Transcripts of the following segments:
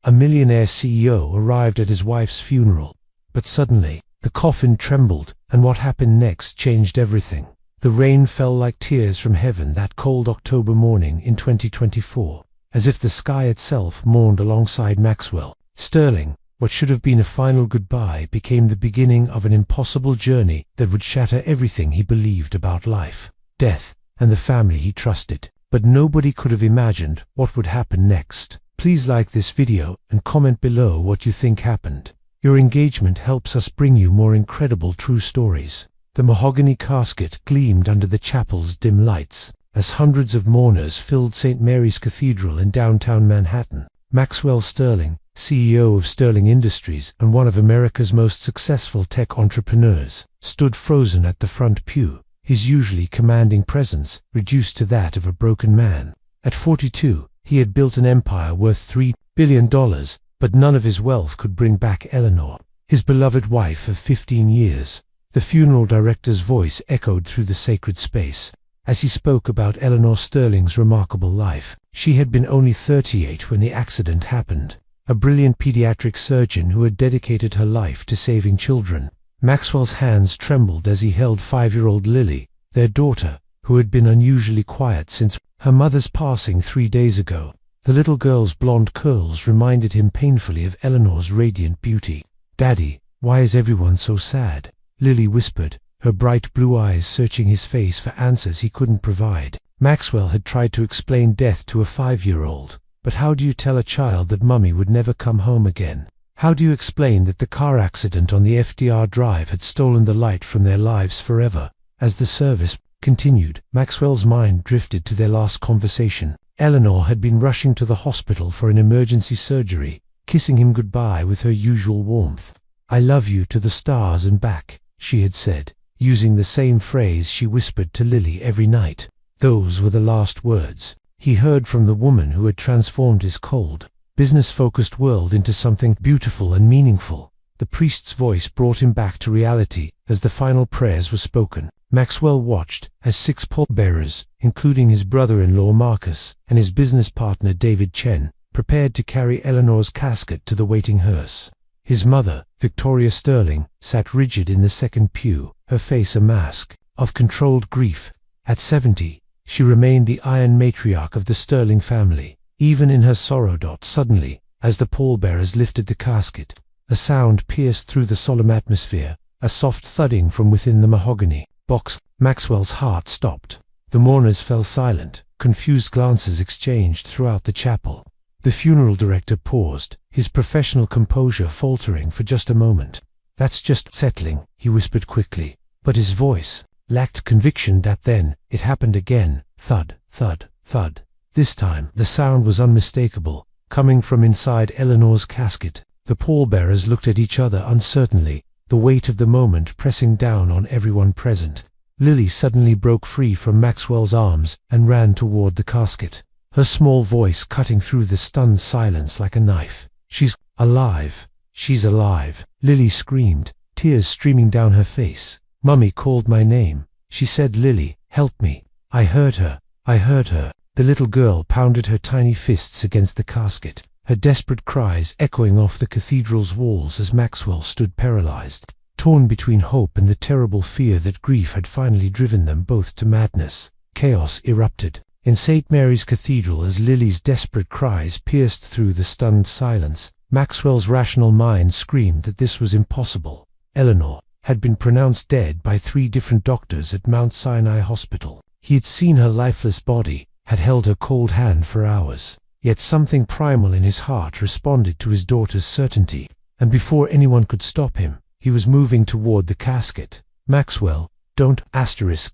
a millionaire CEO, arrived at his wife's funeral. But suddenly, the coffin trembled, and what happened next changed everything. The rain fell like tears from heaven that cold October morning in 2024, as if the sky itself mourned alongside Maxwell. Sterling, what should have been a final goodbye, became the beginning of an impossible journey that would shatter everything he believed about life, death, and the family he trusted. But nobody could have imagined what would happen next. Please like this video and comment below what you think happened. Your engagement helps us bring you more incredible true stories. The mahogany casket gleamed under the chapel's dim lights as hundreds of mourners filled St. Mary's Cathedral in downtown Manhattan. Maxwell Sterling, CEO of Sterling Industries and one of America's most successful tech entrepreneurs, stood frozen at the front pew, his usually commanding presence reduced to that of a broken man. At 42, he had built an empire worth $3 billion, but none of his wealth could bring back Eleanor, his beloved wife of 15 years. The funeral director's voice echoed through the sacred space as he spoke about Eleanor Sterling's remarkable life. She had been only 38 when the accident happened, a brilliant pediatric surgeon who had dedicated her life to saving children. Maxwell's hands trembled as he held 5-year-old Lily, their daughter, who had been unusually quiet since her mother's passing 3 days ago. The little girl's blonde curls reminded him painfully of Eleanor's radiant beauty. "Daddy, why is everyone so sad?" Lily whispered, her bright blue eyes searching his face for answers he couldn't provide. Maxwell had tried to explain death to a 5-year-old, but how do you tell a child that Mummy would never come home again? How do you explain that the car accident on the FDR Drive had stolen the light from their lives forever? As the service continued, Maxwell's mind drifted to their last conversation. Eleanor had been rushing to the hospital for an emergency surgery, kissing him goodbye with her usual warmth. "I love you to the stars and back," she had said, using the same phrase she whispered to Lily every night. Those were the last words he heard from the woman who had transformed his cold, business-focused world into something beautiful and meaningful. The priest's voice brought him back to reality as the final prayers were spoken. Maxwell watched as 6 pallbearers, including his brother-in-law Marcus and his business partner David Chen, prepared to carry Eleanor's casket to the waiting hearse. His mother, Victoria Sterling, sat rigid in the second pew, her face a mask of controlled grief. At 70, she remained the iron matriarch of the Sterling family, even in her sorrow. Suddenly, as the pallbearers lifted the casket, a sound pierced through the solemn atmosphere, a soft thudding from within the mahogany box. Maxwell's heart stopped. The mourners fell silent, confused glances exchanged throughout the chapel. The funeral director paused, his professional composure faltering for just a moment. "That's just settling," he whispered quickly, but his voice lacked conviction. Then it happened again. Thud, thud, thud. This time, the sound was unmistakable, coming from inside Eleanor's casket. The pallbearers looked at each other uncertainly, the weight of the moment pressing down on everyone present. Lily suddenly broke free from Maxwell's arms and ran toward the casket, her small voice cutting through the stunned silence like a knife. "She's alive! She's alive!" Lily screamed, tears streaming down her face. "Mummy called my name. She said, 'Lily, help me.' I heard her. I heard her." The little girl pounded her tiny fists against the casket, her desperate cries echoing off the cathedral's walls as Maxwell stood paralyzed, torn between hope and the terrible fear that grief had finally driven them both to madness. Chaos erupted in St. Mary's Cathedral as Lily's desperate cries pierced through the stunned silence. Maxwell's rational mind screamed that this was impossible. Eleanor had been pronounced dead by 3 different doctors at Mount Sinai Hospital. He had seen her lifeless body, had held her cold hand for hours. Yet something primal in his heart responded to his daughter's certainty, and before anyone could stop him, he was moving toward the casket. "Maxwell, don't !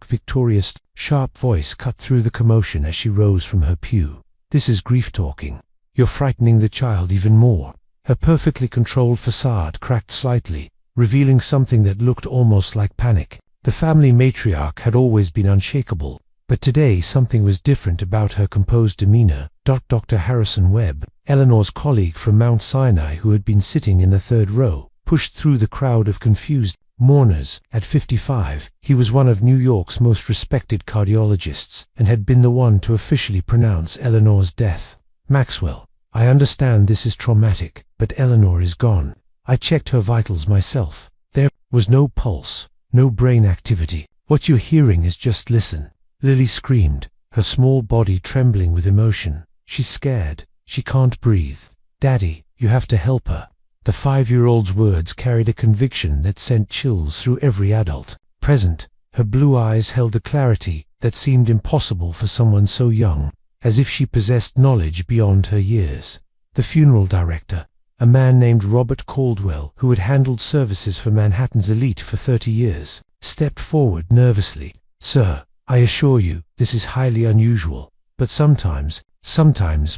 Victoria's sharp voice cut through the commotion as she rose from her pew. "This is grief talking. You're frightening the child even more." Her perfectly controlled facade cracked slightly, revealing something that looked almost like panic. The family matriarch had always been unshakable, but today something was different about her composed demeanor. Dr. Harrison Webb, Eleanor's colleague from Mount Sinai who had been sitting in the 3rd row, pushed through the crowd of confused mourners. At 55, he was one of New York's most respected cardiologists and had been the one to officially pronounce Eleanor's death. "Maxwell, I understand this is traumatic, but Eleanor is gone. I checked her vitals myself. There was no pulse, no brain activity. What you're hearing is just listen." Lily screamed, her small body trembling with emotion. "She's scared. She can't breathe. Daddy, you have to help her." The 5-year-old's words carried a conviction that sent chills through every adult present. Her blue eyes held a clarity that seemed impossible for someone so young, as if she possessed knowledge beyond her years. The funeral director, a man named Robert Caldwell, who had handled services for Manhattan's elite for 30 years, stepped forward nervously. "Sir, I assure you, this is highly unusual, but sometimes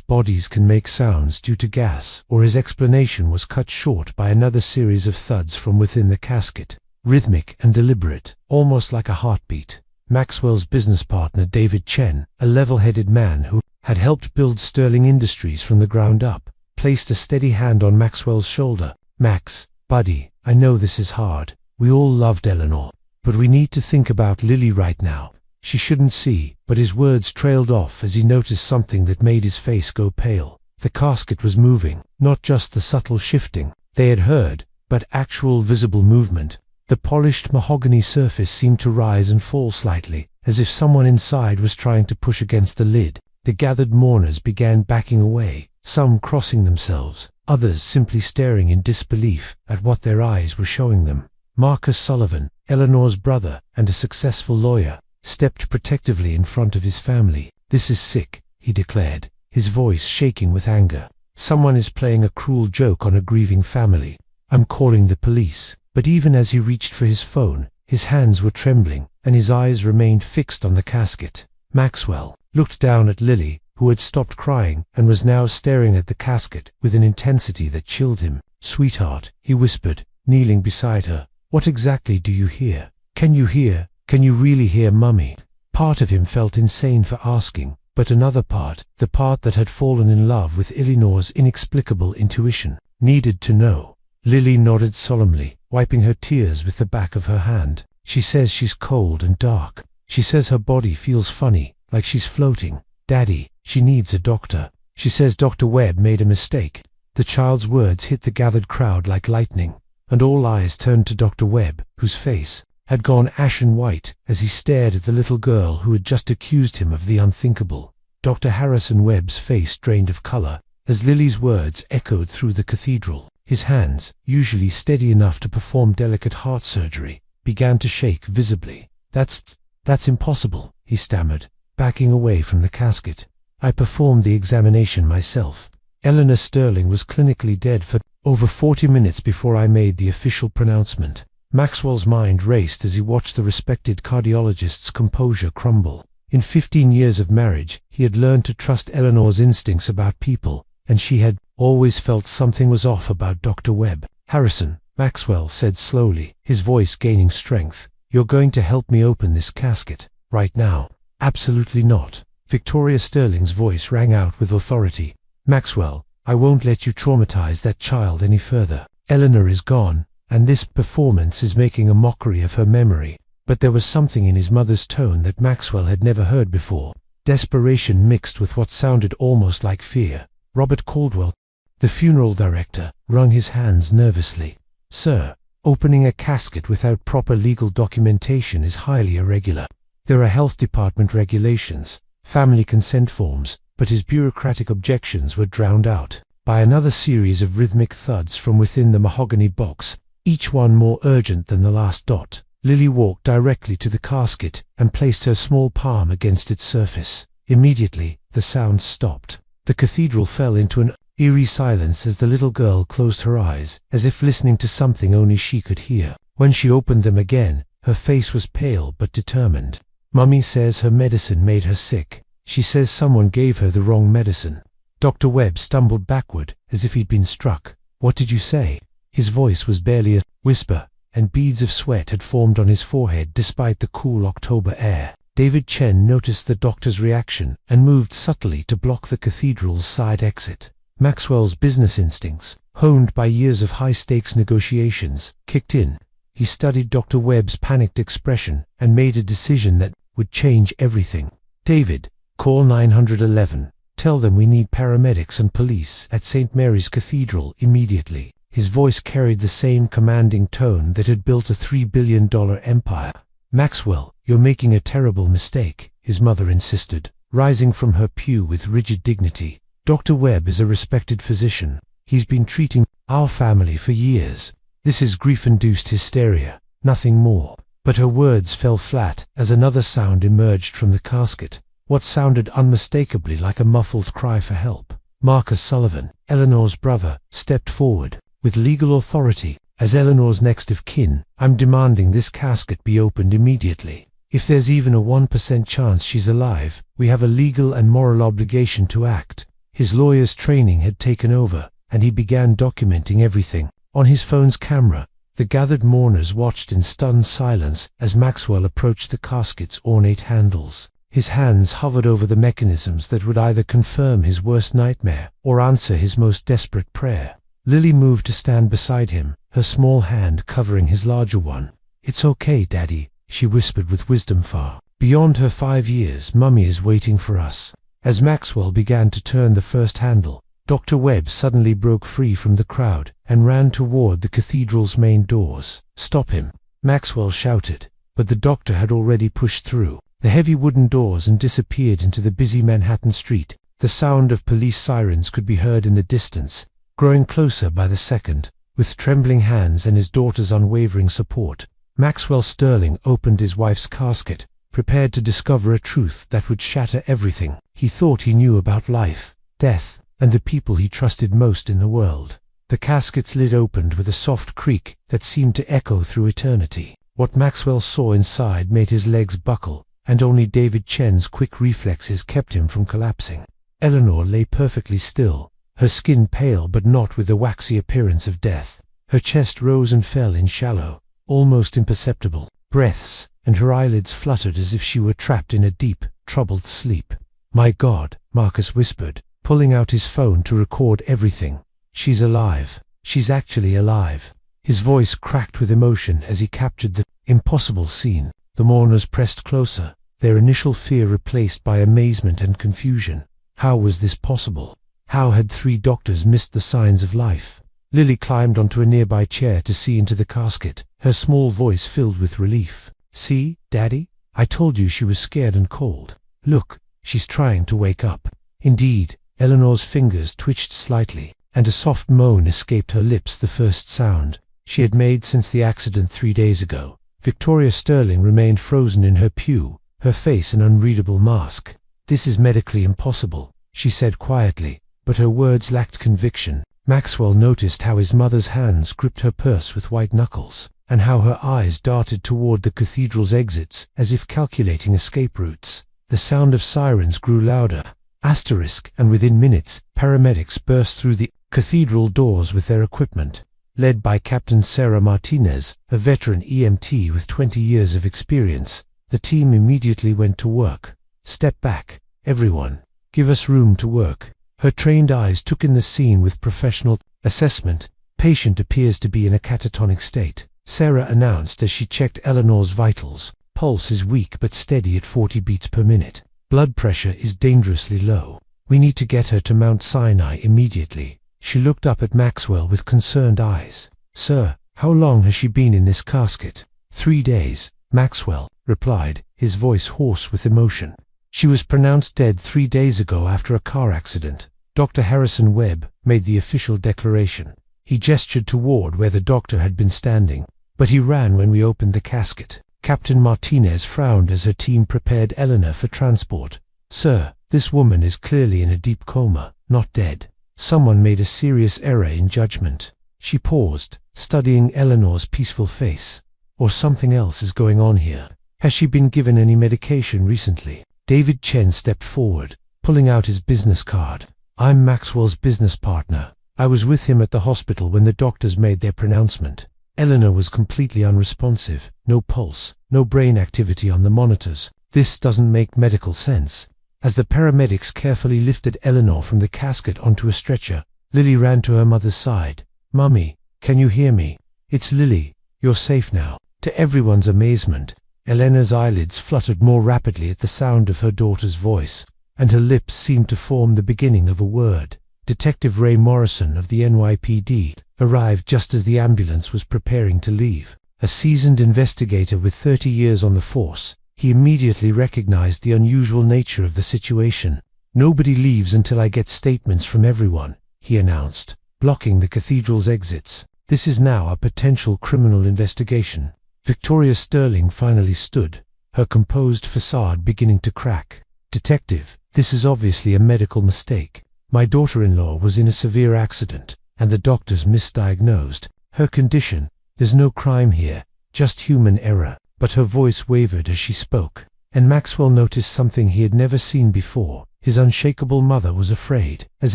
bodies can make sounds due to gas," or his explanation was cut short by another series of thuds from within the casket, rhythmic and deliberate, almost like a heartbeat. Maxwell's business partner David Chen, a level-headed man who had helped build Sterling Industries from the ground up, placed a steady hand on Maxwell's shoulder. "Max, buddy, I know this is hard. We all loved Eleanor, but we need to think about Lily right now. She shouldn't see," but his words trailed off as he noticed something that made his face go pale. The casket was moving, not just the subtle shifting they had heard, but actual visible movement. The polished mahogany surface seemed to rise and fall slightly, as if someone inside was trying to push against the lid. The gathered mourners began backing away, some crossing themselves, others simply staring in disbelief at what their eyes were showing them. Marcus Sullivan, Eleanor's brother and a successful lawyer, stepped protectively in front of his family. "This is sick," he declared, his voice shaking with anger. "Someone is playing a cruel joke on a grieving family. I'm calling the police." But even as he reached for his phone, his hands were trembling, and his eyes remained fixed on the casket. Maxwell looked down at Lily, who had stopped crying and was now staring at the casket with an intensity that chilled him. "Sweetheart," he whispered, kneeling beside her, "what exactly do you hear? Can you hear? Can you really hear Mummy?" Part of him felt insane for asking, but another part, the part that had fallen in love with Eleanor's inexplicable intuition, needed to know. Lily nodded solemnly, wiping her tears with the back of her hand. "She says she's cold and dark. She says her body feels funny, like she's floating. Daddy, she needs a doctor. She says Dr. Webb made a mistake." The child's words hit the gathered crowd like lightning, and all eyes turned to Dr. Webb, whose face had gone ashen white as he stared at the little girl who had just accused him of the unthinkable. Dr. Harrison Webb's face drained of color as Lily's words echoed through the cathedral. His hands, usually steady enough to perform delicate heart surgery, began to shake visibly. That's impossible," he stammered, backing away from the casket. "I performed the examination myself. Eleanor Sterling was clinically dead for over 40 minutes before I made the official pronouncement." Maxwell's mind raced as he watched the respected cardiologist's composure crumble. In 15 years of marriage, he had learned to trust Eleanor's instincts about people, and she had always felt something was off about Dr. Webb. "Harrison," Maxwell said slowly, his voice gaining strength, "you're going to help me open this casket, right now." "Absolutely not." Victoria Sterling's voice rang out with authority. "Maxwell, I won't let you traumatize that child any further. Eleanor is gone, and this performance is making a mockery of her memory." But there was something in his mother's tone that Maxwell had never heard before. Desperation mixed with what sounded almost like fear. Robert Caldwell, the funeral director, wrung his hands nervously. "Sir, opening a casket without proper legal documentation is highly irregular. There are health department regulations, family consent forms," but his bureaucratic objections were drowned out by another series of rhythmic thuds from within the mahogany box, each one more urgent than the last dot. Lily walked directly to the casket and placed her small palm against its surface. Immediately, the sounds stopped. The cathedral fell into an eerie silence as the little girl closed her eyes, as if listening to something only she could hear. When she opened them again, her face was pale but determined. "Mummy says her medicine made her sick. She says someone gave her the wrong medicine." Dr. Webb stumbled backward, as if he'd been struck. "What did you say?" His voice was barely a whisper, and beads of sweat had formed on his forehead despite the cool October air. David Chen noticed the doctor's reaction and moved subtly to block the cathedral's side exit. Maxwell's business instincts, honed by years of high-stakes negotiations, kicked in. He studied Dr. Webb's panicked expression and made a decision that would change everything. "David, call 911. Tell them we need paramedics and police at St. Mary's Cathedral immediately." His voice carried the same commanding tone that had built a $3 billion empire. "Maxwell, you're making a terrible mistake," his mother insisted, rising from her pew with rigid dignity. "Dr. Webb is a respected physician. He's been treating our family for years. This is grief-induced hysteria, nothing more." But her words fell flat as another sound emerged from the casket, what sounded unmistakably like a muffled cry for help. Marcus Sullivan, Eleanor's brother, stepped forward. "With legal authority, as Eleanor's next of kin, I'm demanding this casket be opened immediately. If there's even a 1% chance she's alive, we have a legal and moral obligation to act." His lawyer's training had taken over, and he began documenting everything. On his phone's camera, the gathered mourners watched in stunned silence as Maxwell approached the casket's ornate handles. His hands hovered over the mechanisms that would either confirm his worst nightmare or answer his most desperate prayer. Lily moved to stand beside him, her small hand covering his larger one. "It's okay, Daddy," she whispered with wisdom far beyond her 5 years. "Mummy is waiting for us." As Maxwell began to turn the first handle, Dr. Webb suddenly broke free from the crowd and ran toward the cathedral's main doors. "Stop him," Maxwell shouted, but the doctor had already pushed through the heavy wooden doors and disappeared into the busy Manhattan street. The sound of police sirens could be heard in the distance, growing closer by the second. With trembling hands and his daughter's unwavering support, Maxwell Sterling opened his wife's casket, prepared to discover a truth that would shatter everything he thought he knew about life, death, and the people he trusted most in the world. The casket's lid opened with a soft creak that seemed to echo through eternity. What Maxwell saw inside made his legs buckle, and only David Chen's quick reflexes kept him from collapsing. Eleanor lay perfectly still, her skin pale but not with the waxy appearance of death. Her chest rose and fell in shallow, almost imperceptible breaths, and her eyelids fluttered as if she were trapped in a deep, troubled sleep. "My God," Marcus whispered, pulling out his phone to record everything. "She's alive. She's actually alive." His voice cracked with emotion as he captured the impossible scene. The mourners pressed closer, their initial fear replaced by amazement and confusion. How was this possible? How had 3 doctors missed the signs of life? Lily climbed onto a nearby chair to see into the casket, her small voice filled with relief. "See, Daddy? I told you she was scared and cold. Look, she's trying to wake up." Indeed, Eleanor's fingers twitched slightly, and a soft moan escaped her lips, the first sound she had made since the accident 3 days ago. Victoria Sterling remained frozen in her pew, her face an unreadable mask. "This is medically impossible," she said quietly, but her words lacked conviction. Maxwell noticed how his mother's hands gripped her purse with white knuckles, and how her eyes darted toward the cathedral's exits as if calculating escape routes. The sound of sirens grew louder, and within minutes, paramedics burst through the cathedral doors with their equipment. Led by Captain Sarah Martinez, a veteran EMT with 20 years of experience, the team immediately went to work. "Step back, everyone. Give us room to work." Her trained eyes took in the scene with professional assessment. "Patient appears to be in a catatonic state," Sarah announced as she checked Eleanor's vitals. "Pulse is weak but steady at 40 beats per minute. Blood pressure is dangerously low. We need to get her to Mount Sinai immediately." She looked up at Maxwell with concerned eyes. "Sir, how long has she been in this casket?" 3 days, Maxwell replied, his voice hoarse with emotion. "She was pronounced dead 3 days ago after a car accident." Dr. Harrison Webb made the official declaration. He gestured toward where the doctor had been standing, but he ran when we opened the casket. Captain Martinez frowned as her team prepared Eleanor for transport. "Sir, this woman is clearly in a deep coma, not dead. Someone made a serious error in judgment." She paused, studying Eleanor's peaceful face. "Or something else is going on here. Has she been given any medication recently?" David Chen stepped forward, pulling out his business card. "I'm Maxwell's business partner. I was with him at the hospital when the doctors made their pronouncement." Eleanor was completely unresponsive. No pulse, no brain activity on the monitors. "This doesn't make medical sense." As the paramedics carefully lifted Eleanor from the casket onto a stretcher, Lily ran to her mother's side. "Mummy, can you hear me? It's Lily. You're safe now." To everyone's amazement, Eleanor's eyelids fluttered more rapidly at the sound of her daughter's voice. and her lips seemed to form the beginning of a word. Detective Ray Morrison of the NYPD arrived just as the ambulance was preparing to leave. A seasoned investigator with 30 years on the force, he immediately recognized the unusual nature of the situation. "Nobody leaves until I get statements from everyone," he announced, blocking the cathedral's exits. "This is now a potential criminal investigation." Victoria Sterling finally stood, her composed facade beginning to crack. "Detective, this is obviously a medical mistake. My daughter-in-law was in a severe accident, and the doctors misdiagnosed her condition. There's no crime here, just human error." But her voice wavered as she spoke, and Maxwell noticed something he had never seen before. His unshakable mother was afraid. As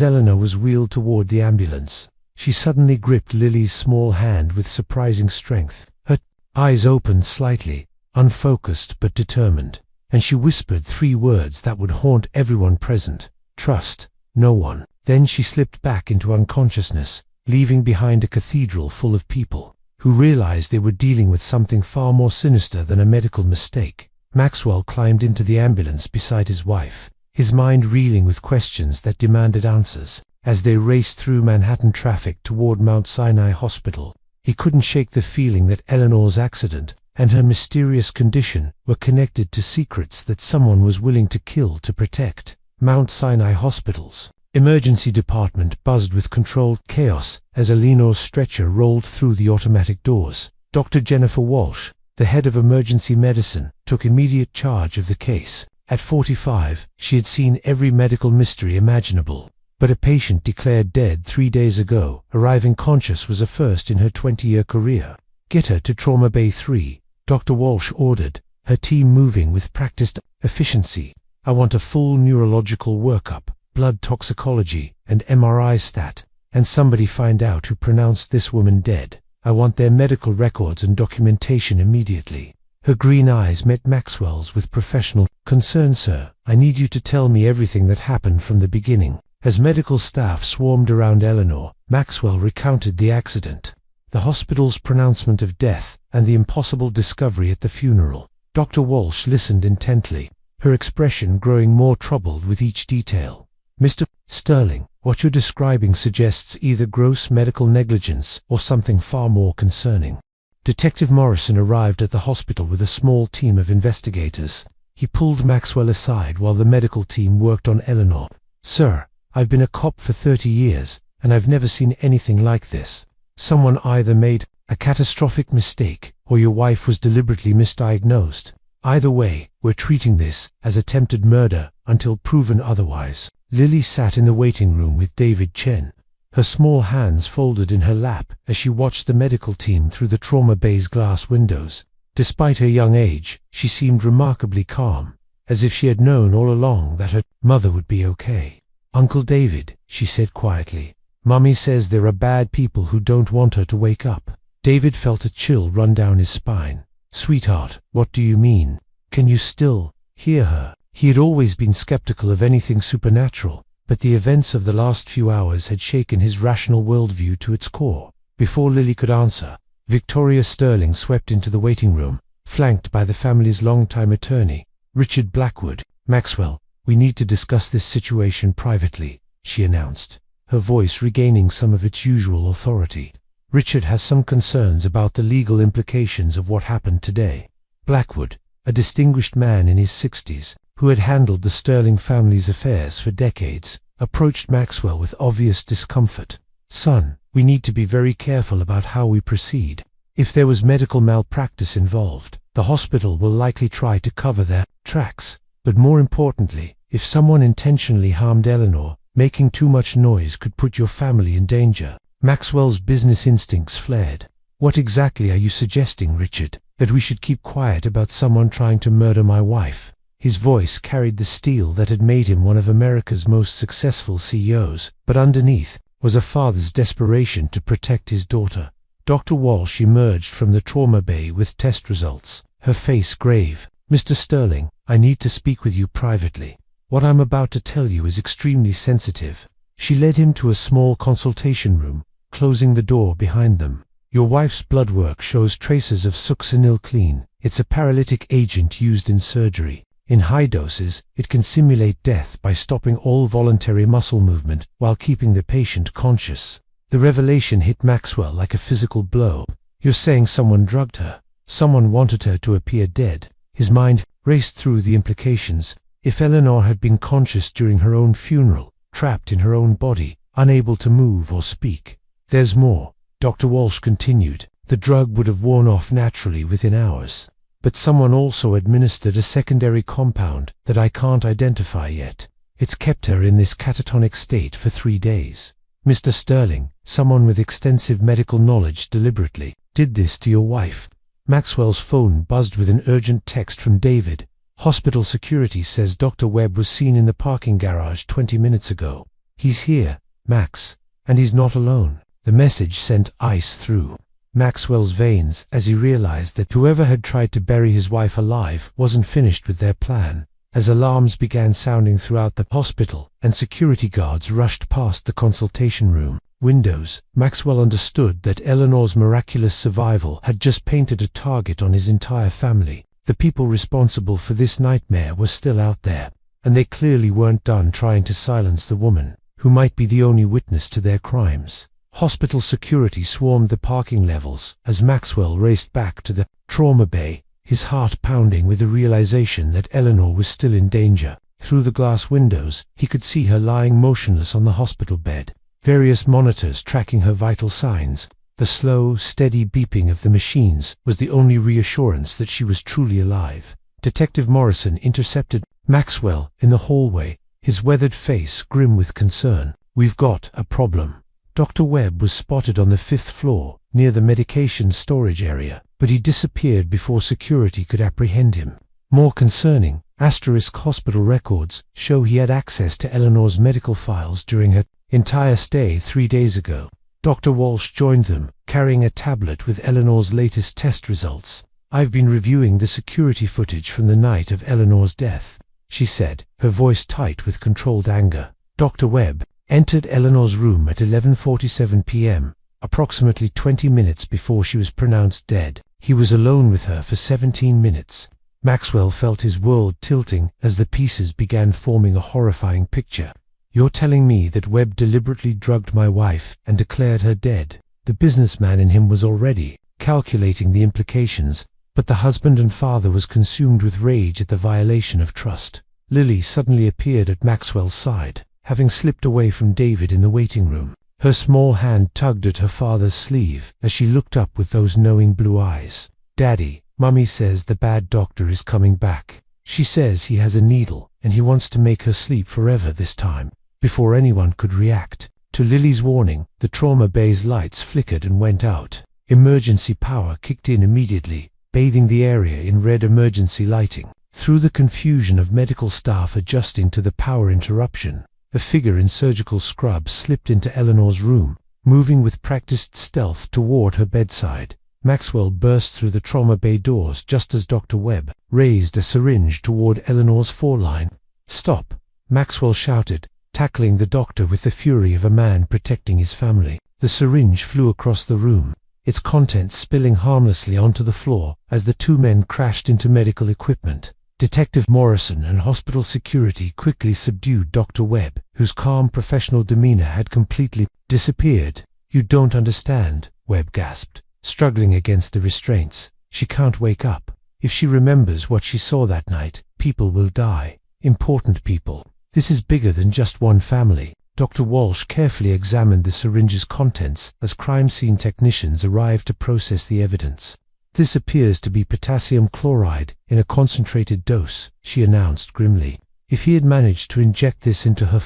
Eleanor was wheeled toward the ambulance, she suddenly gripped Lily's small hand with surprising strength. Her eyes opened slightly, unfocused but determined, and she whispered 3 words that would haunt everyone present: "Trust no one." Then she slipped back into unconsciousness, leaving behind a cathedral full of people who realized they were dealing with something far more sinister than a medical mistake. Maxwell climbed into the ambulance beside his wife, his mind reeling with questions that demanded answers. As they raced through Manhattan traffic toward Mount Sinai Hospital, he couldn't shake the feeling that Eleanor's accident and her mysterious condition were connected to secrets that someone was willing to kill to protect. Mount Sinai Hospital's emergency department buzzed with controlled chaos as Eleanor's stretcher rolled through the automatic doors. Dr. Jennifer Walsh, the head of emergency medicine, took immediate charge of the case. At 45, she had seen every medical mystery imaginable. But a patient declared dead 3 days ago, arriving conscious, was a first in her 20-year career. "Get her to Trauma Bay 3, Dr. Walsh ordered, her team moving with practiced efficiency. "I want a full neurological workup, blood toxicology, and MRI stat. And somebody find out who pronounced this woman dead. I want their medical records and documentation immediately." Her green eyes met Maxwell's with professional concern. "Sir, I need you to tell me everything that happened from the beginning." As medical staff swarmed around Eleanor, Maxwell recounted the accident, the hospital's pronouncement of death, and the impossible discovery at the funeral. Dr. Walsh listened intently, her expression growing more troubled with each detail. "Mr. Sterling, what you're describing suggests either gross medical negligence or something far more concerning." Detective Morrison arrived at the hospital with a small team of investigators. He pulled Maxwell aside while the medical team worked on Eleanor. "Sir, I've been a cop for 30 years, and I've never seen anything like this. Someone either made a catastrophic mistake, or your wife was deliberately misdiagnosed. Either way, we're treating this as attempted murder until proven otherwise." Lily sat in the waiting room with David Chen, her small hands folded in her lap as she watched the medical team through the trauma bay's glass windows. Despite her young age, she seemed remarkably calm, as if she had known all along that her mother would be okay. "Uncle David," she said quietly, "Mommy says there are bad people who don't want her to wake up." David felt a chill run down his spine. "Sweetheart, what do you mean? Can you still hear her?" He had always been skeptical of anything supernatural, but the events of the last few hours had shaken his rational worldview to its core. Before Lily could answer, Victoria Sterling swept into the waiting room, flanked by the family's longtime attorney, Richard Blackwood. "Maxwell, we need to discuss this situation privately," she announced, her voice regaining some of its usual authority. "Richard has some concerns about the legal implications of what happened today." Blackwood, a distinguished man in his 60s, who had handled the Sterling family's affairs for decades, approached Maxwell with obvious discomfort. "Son, we need to be very careful about how we proceed. If there was medical malpractice involved, the hospital will likely try to cover their tracks. But more importantly, if someone intentionally harmed Eleanor, making too much noise could put your family in danger." Maxwell's business instincts flared. "What exactly are you suggesting, Richard? That we should keep quiet about someone trying to murder my wife?" His voice carried the steel that had made him one of America's most successful CEOs, but underneath was a father's desperation to protect his daughter. Dr. Walsh emerged from the trauma bay with test results, her face grave. "Mr. Sterling, I need to speak with you privately. What I'm about to tell you is extremely sensitive." She led him to a small consultation room, closing the door behind them. "Your wife's blood work shows traces of succinylcholine. It's a paralytic agent used in surgery. In high doses, it can simulate death by stopping all voluntary muscle movement while keeping the patient conscious. The revelation hit Maxwell like a physical blow. You're saying someone drugged her? Someone wanted her to appear dead? His mind raced through the implications. If Eleanor had been conscious during her own funeral, trapped in her own body, unable to move or speak. There's more, Dr. Walsh continued. The drug would have worn off naturally within hours. But someone also administered a secondary compound that I can't identify yet. It's kept her in this catatonic state for 3 days. Mr. Sterling, someone with extensive medical knowledge deliberately did this to your wife. Maxwell's phone buzzed with an urgent text from David. Hospital security says Dr. Webb was seen in the parking garage 20 minutes ago. He's here, Max, and he's not alone. The message sent ice through Maxwell's veins as he realized that whoever had tried to bury his wife alive wasn't finished with their plan. As alarms began sounding throughout the hospital and security guards rushed past the consultation room windows, Maxwell understood that Eleanor's miraculous survival had just painted a target on his entire family. The people responsible for this nightmare were still out there, and they clearly weren't done trying to silence the woman, who might be the only witness to their crimes. Hospital security swarmed the parking levels as Maxwell raced back to the trauma bay, his heart pounding with the realization that Eleanor was still in danger. Through the glass windows, he could see her lying motionless on the hospital bed, various monitors tracking her vital signs. The slow, steady beeping of the machines was the only reassurance that she was truly alive. Detective Morrison intercepted Maxwell in the hallway, his weathered face grim with concern. "We've got a problem." Dr. Webb was spotted on the 5th floor, near the medication storage area, but he disappeared before security could apprehend him. More concerning, hospital records show he had access to Eleanor's medical files during her entire stay 3 days ago. Dr. Walsh joined them, carrying a tablet with Eleanor's latest test results. "I've been reviewing the security footage from the night of Eleanor's death," she said, her voice tight with controlled anger. Dr. Webb entered Eleanor's room at 11:47 p.m., approximately 20 minutes before she was pronounced dead. He was alone with her for 17 minutes. Maxwell felt his world tilting as the pieces began forming a horrifying picture. "You're telling me that Webb deliberately drugged my wife and declared her dead?" The businessman in him was already calculating the implications, but the husband and father was consumed with rage at the violation of trust. Lily suddenly appeared at Maxwell's side, having slipped away from David in the waiting room. Her small hand tugged at her father's sleeve as she looked up with those knowing blue eyes. "Daddy, Mummy says the bad doctor is coming back. She says he has a needle and he wants to make her sleep forever this time." Before anyone could react to Lily's warning, the trauma bay's lights flickered and went out. Emergency power kicked in immediately, bathing the area in red emergency lighting. Through the confusion of medical staff adjusting to the power interruption, a figure in surgical scrubs slipped into Eleanor's room, moving with practiced stealth toward her bedside. Maxwell burst through the trauma bay doors just as Dr. Webb raised a syringe toward Eleanor's foreline. "Stop!" Maxwell shouted, tackling the doctor with the fury of a man protecting his family. The syringe flew across the room, its contents spilling harmlessly onto the floor as the two men crashed into medical equipment. Detective Morrison and hospital security quickly subdued Dr. Webb, whose calm professional demeanor had completely disappeared. "You don't understand," Webb gasped, struggling against the restraints. "She can't wake up. If she remembers what she saw that night, people will die. Important people. This is bigger than just one family." Dr. Walsh carefully examined the syringe's contents as crime scene technicians arrived to process the evidence. "This appears to be potassium chloride in a concentrated dose," she announced grimly. "If he had managed to inject this into her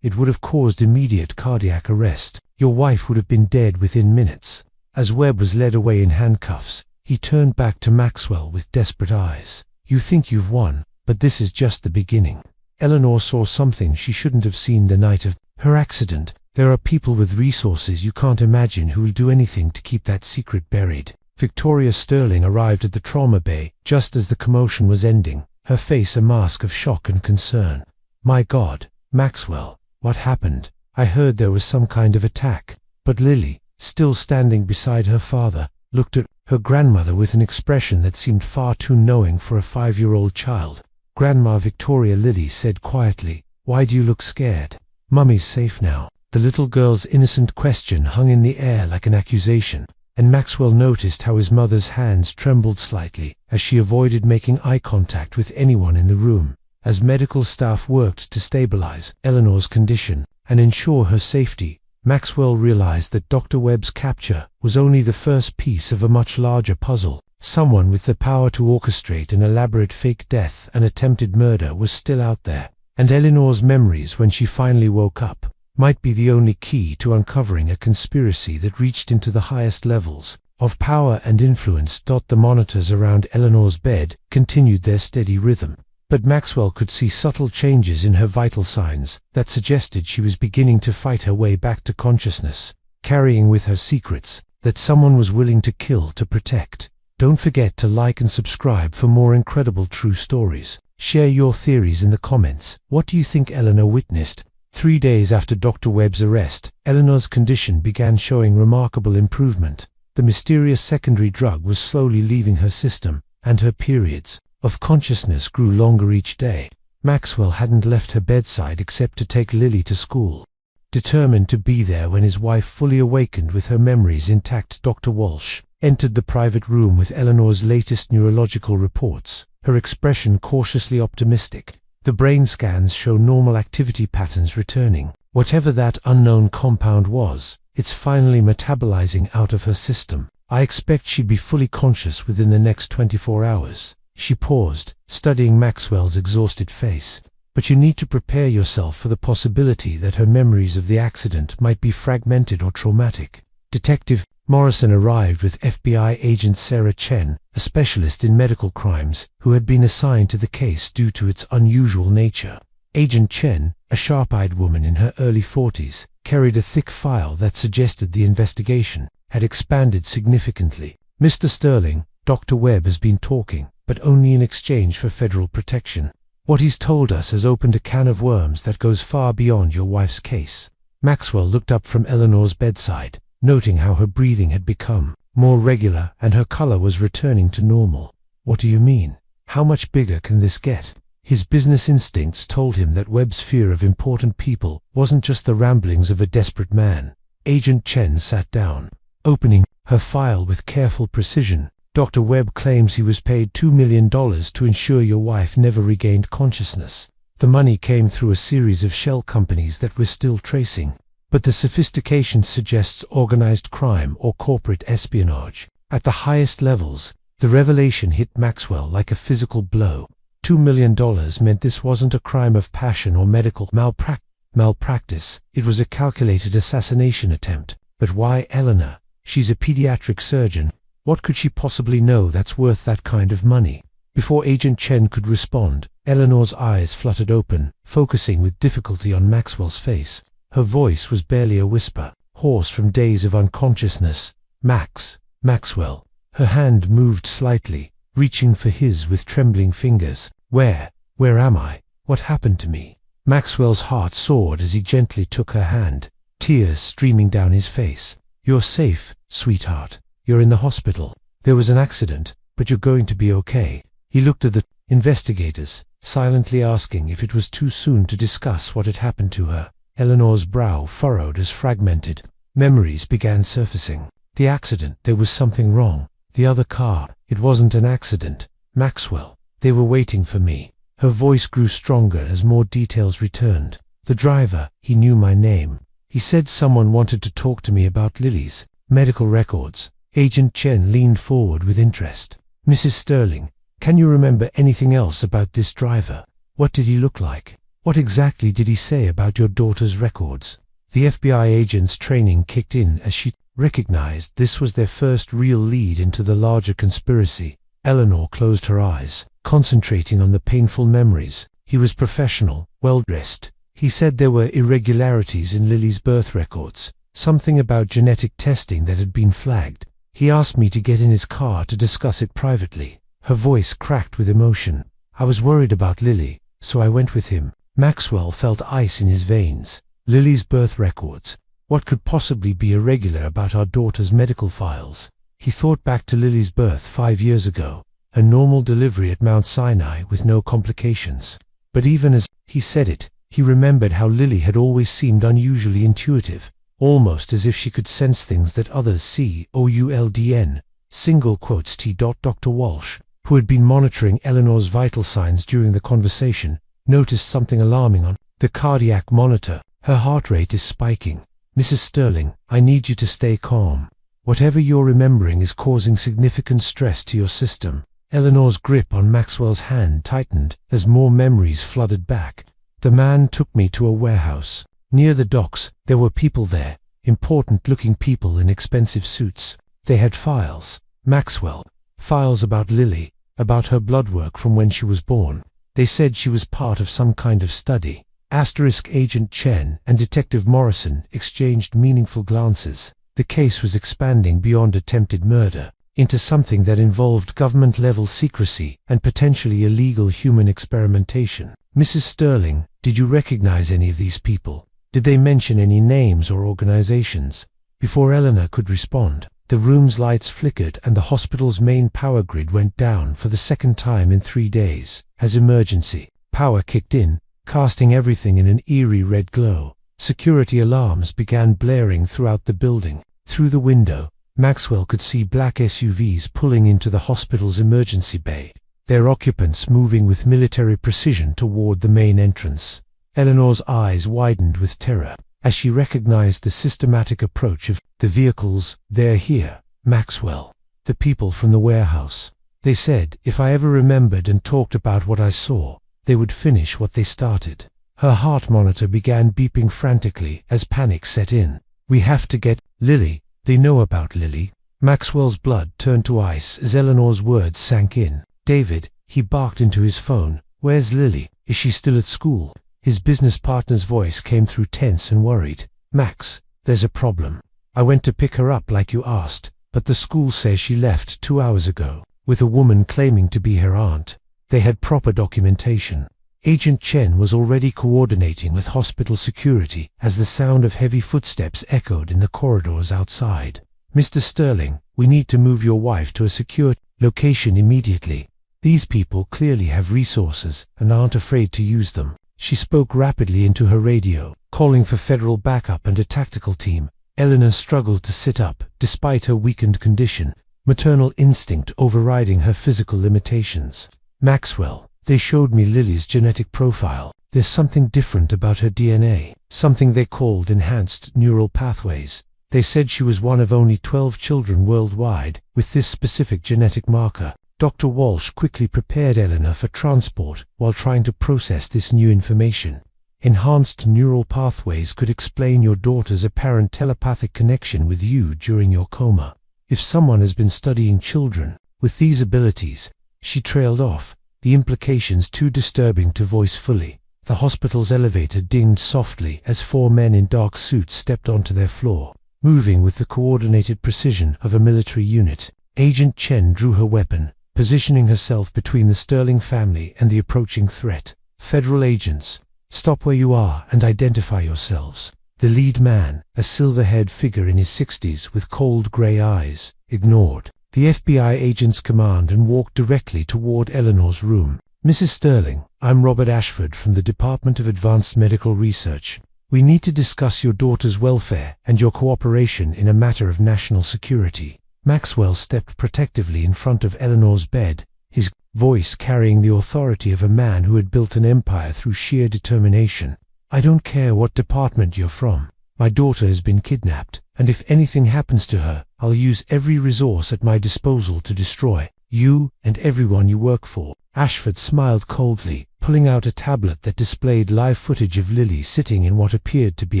it would have caused immediate cardiac arrest. Your wife would have been dead within minutes." As Webb was led away in handcuffs, he turned back to Maxwell with desperate eyes. "You think you've won, but this is just the beginning. Eleanor saw something she shouldn't have seen the night of her accident. There are people with resources you can't imagine who will do anything to keep that secret buried." Victoria Sterling arrived at the trauma bay just as the commotion was ending, her face a mask of shock and concern. "My God, Maxwell, what happened? I heard there was some kind of attack." But Lily, still standing beside her father, looked at her grandmother with an expression that seemed far too knowing for a 5-year-old child. Grandma Victoria Lily said quietly, "Why do you look scared? Mummy's safe now." The little girl's innocent question hung in the air like an accusation, and Maxwell noticed how his mother's hands trembled slightly as she avoided making eye contact with anyone in the room. As medical staff worked to stabilize Eleanor's condition and ensure her safety, Maxwell realized that Dr. Webb's capture was only the first piece of a much larger puzzle. Someone with the power to orchestrate an elaborate fake death and attempted murder was still out there, and Eleanor's memories when she finally woke up might be the only key to uncovering a conspiracy that reached into the highest levels of power and influence. The monitors around Eleanor's bed continued their steady rhythm, but Maxwell could see subtle changes in her vital signs that suggested she was beginning to fight her way back to consciousness, carrying with her secrets that someone was willing to kill to protect. Don't forget to like and subscribe for more incredible true stories. Share your theories in the comments. What do you think Eleanor witnessed? 3 days after Dr. Webb's arrest, Eleanor's condition began showing remarkable improvement. The mysterious secondary drug was slowly leaving her system, and her periods of consciousness grew longer each day. Maxwell hadn't left her bedside except to take Lily to school. Determined to be there when his wife fully awakened with her memories intact, Dr. Walsh entered the private room with Eleanor's latest neurological reports, her expression cautiously optimistic. The brain scans show normal activity patterns returning. Whatever that unknown compound was, it's finally metabolizing out of her system. I expect she'd be fully conscious within the next 24 hours. She paused, studying Maxwell's exhausted face. But you need to prepare yourself for the possibility that her memories of the accident might be fragmented or traumatic. Detective Morrison arrived with FBI agent Sarah Chen, a specialist in medical crimes who had been assigned to the case due to its unusual nature. Agent Chen, a sharp-eyed woman in her early 40s, carried a thick file that suggested the investigation had expanded significantly. "Mr. Sterling, Dr. Webb has been talking, but only in exchange for federal protection. What he's told us has opened a can of worms that goes far beyond your wife's case." Maxwell looked up from Eleanor's bedside, noting how her breathing had become more regular and her color was returning to normal. "What do you mean? How much bigger can this get?" His business instincts told him that Webb's fear of important people wasn't just the ramblings of a desperate man. Agent Chen sat down, opening her file with careful precision. "Dr. Webb claims he was paid $2 million to ensure your wife never regained consciousness. The money came through a series of shell companies that we're still tracing. But the sophistication suggests organized crime or corporate espionage. At the highest levels, the revelation hit Maxwell like a physical blow. $2 million meant this wasn't a crime of passion or medical malpractice. It was a calculated assassination attempt. But why Eleanor? She's a pediatric surgeon. What could she possibly know that's worth that kind of money? Before Agent Chen could respond, Eleanor's eyes fluttered open, focusing with difficulty on Maxwell's face. Her voice was barely a whisper, hoarse from days of unconsciousness. Maxwell. Her hand moved slightly, reaching for his with trembling fingers. Where am I? What happened to me?" Maxwell's heart soared as he gently took her hand, tears streaming down his face. "You're safe, sweetheart. You're in the hospital. There was an accident, but you're going to be okay." He looked at the investigators, silently asking if it was too soon to discuss what had happened to her. Eleanor's brow furrowed as fragmented memories began surfacing. The accident, there was something wrong. The other car, it wasn't an accident. Maxwell, they were waiting for me. Her voice grew stronger as more details returned. "The driver, he knew my name. He said someone wanted to talk to me about Lily's medical records." Agent Chen leaned forward with interest. "Mrs. Sterling, can you remember anything else about this driver? What did he look like? What exactly did he say about your daughter's records?" The FBI agent's training kicked in as she recognized this was their first real lead into the larger conspiracy. Eleanor closed her eyes, concentrating on the painful memories. "He was professional, well-dressed. He said there were irregularities in Lily's birth records, something about genetic testing that had been flagged. He asked me to get in his car to discuss it privately." Her voice cracked with emotion. "I was worried about Lily, so I went with him." Maxwell felt ice in his veins. Lily's birth records. What could possibly be irregular about our daughter's medical files? He thought back to Lily's birth 5 years ago, a normal delivery at Mount Sinai with no complications. But even as he said it, he remembered how Lily had always seemed unusually intuitive, almost as if she could sense things that others see. OULDN, single quotes T. Dr. Walsh, who had been monitoring Eleanor's vital signs during the conversation, noticed something alarming on the cardiac monitor. Her heart rate is spiking. Mrs. Sterling, I need you to stay calm. Whatever you're remembering is causing significant stress to your system. Eleanor's grip on Maxwell's hand tightened as more memories flooded back. The man took me to a warehouse. Near the docks, there were people there, important-looking people in expensive suits. They had files. Maxwell. Files about Lily, about her blood work from when she was born. They said she was part of some kind of study. Agent Chen and Detective Morrison exchanged meaningful glances. The case was expanding beyond attempted murder into something that involved government-level secrecy and potentially illegal human experimentation. Mrs. Sterling, did you recognize any of these people? Did they mention any names or organizations? Before Eleanor could respond, the room's lights flickered and the hospital's main power grid went down for the second time in 3 days. As emergency power kicked in, casting everything in an eerie red glow, security alarms began blaring throughout the building. Through the window, Maxwell could see black SUVs pulling into the hospital's emergency bay, their occupants moving with military precision toward the main entrance. Eleanor's eyes widened with terror as she recognized the systematic approach of the vehicles. They're here, Maxwell. The people from the warehouse. They said if I ever remembered and talked about what I saw, they would finish what they started. Her heart monitor began beeping frantically as panic set in. We have to get Lily. They know about Lily. Maxwell's blood turned to ice as Eleanor's words sank in. David, he barked into his phone. Where's Lily? Is she still at school? His business partner's voice came through tense and worried. Max, there's a problem. I went to pick her up like you asked, but the school says she left 2 hours ago, with a woman claiming to be her aunt. They had proper documentation. Agent Chen was already coordinating with hospital security as the sound of heavy footsteps echoed in the corridors outside. Mr. Sterling, we need to move your wife to a secure location immediately. These people clearly have resources and aren't afraid to use them. She spoke rapidly into her radio, calling for federal backup and a tactical team. Eleanor struggled to sit up, despite her weakened condition, maternal instinct overriding her physical limitations. Maxwell, they showed me Lily's genetic profile. There's something different about her DNA, something they called enhanced neural pathways. They said she was one of only 12 children worldwide with this specific genetic marker. Dr. Walsh quickly prepared Eleanor for transport while trying to process this new information. Enhanced neural pathways could explain your daughter's apparent telepathic connection with you during your coma. If someone has been studying children with these abilities, she trailed off, the implications too disturbing to voice fully. The hospital's elevator dinged softly as 4 men in dark suits stepped onto their floor, moving with the coordinated precision of a military unit. Agent Chen drew her weapon, positioning herself between the Sterling family and the approaching threat. Federal agents, stop where you are and identify yourselves. The lead man, a silver-haired figure in his 60s with cold gray eyes, ignored the FBI agent's command and walked directly toward Eleanor's room. Mrs. Sterling, I'm Robert Ashford from the Department of Advanced Medical Research. We need to discuss your daughter's welfare and your cooperation in a matter of national security. Maxwell stepped protectively in front of Eleanor's bed, his voice carrying the authority of a man who had built an empire through sheer determination. I don't care what department you're from. My daughter has been kidnapped, and if anything happens to her, I'll use every resource at my disposal to destroy you and everyone you work for. Ashford smiled coldly, pulling out a tablet that displayed live footage of Lily sitting in what appeared to be